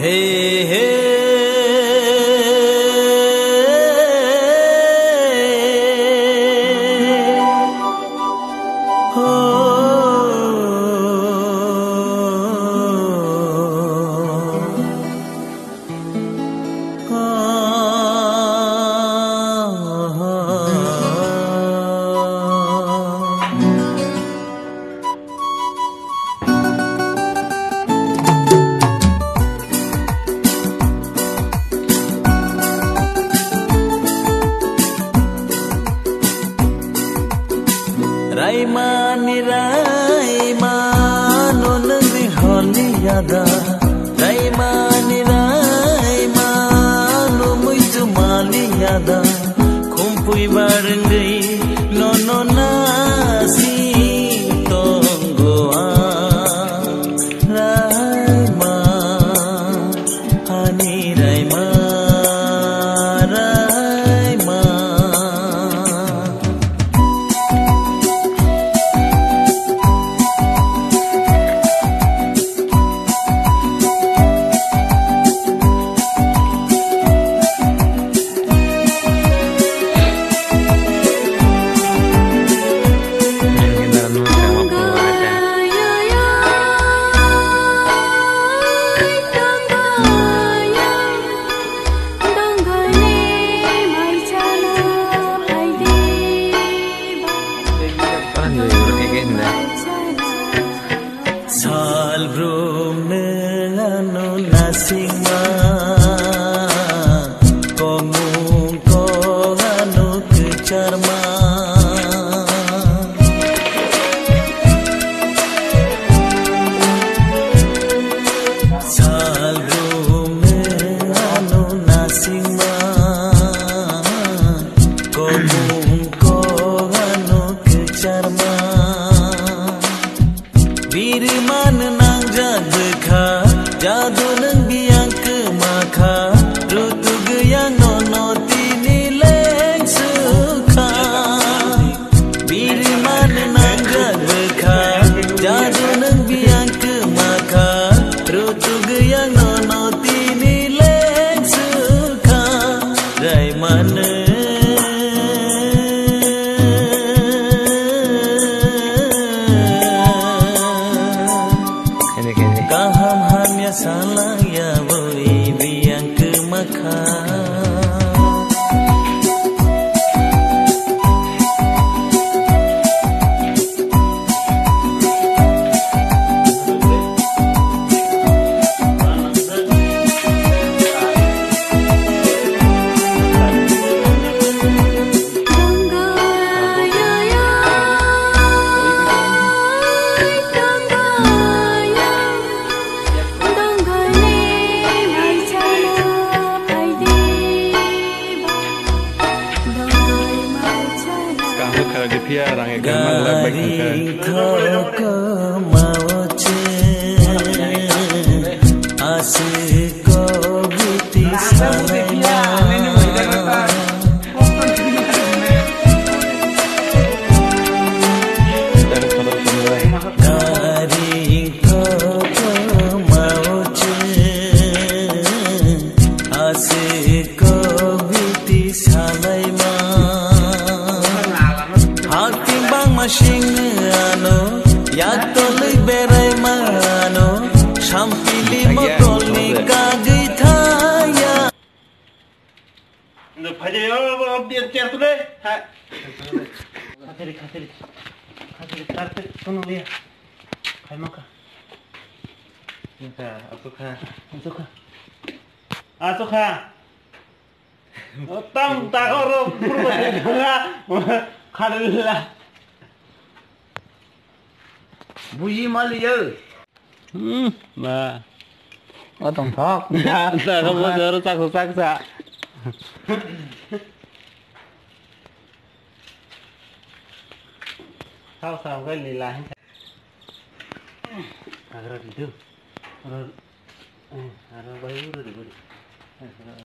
Hey, hey. Raimani Raimano negeri Holiada Raimani Raimano muito maliada kumpui barengai nono nasi tonggoa Raima hani Raima Sal brumnelano nasinga komung kohanu kecarma Sal brumnelano nasinga komung kohanu kecarma Biriman nang jadbeka jadu nang biang kemaka rutu geyang nono tini leng suka Biriman nang jadbeka jadu nang biang kemaka rutu geyang nono tini leng suka Raimana Kaham hamya salah ya boy biang ke makan Garing kau mau asik kau biti salanya Garing kau mau asik kau biti salanya Machine ano yatoli berai mano shampili motoli kagithaya no phajre ab dia tule ha khateri karte suno dia khai maka nta asuka tam ta oro purba khadilla Buji mali je. Nah. Otong thok. Nah, kamu baru rusak sa. Sao cái lila. Agar itu. Agar bayu udah.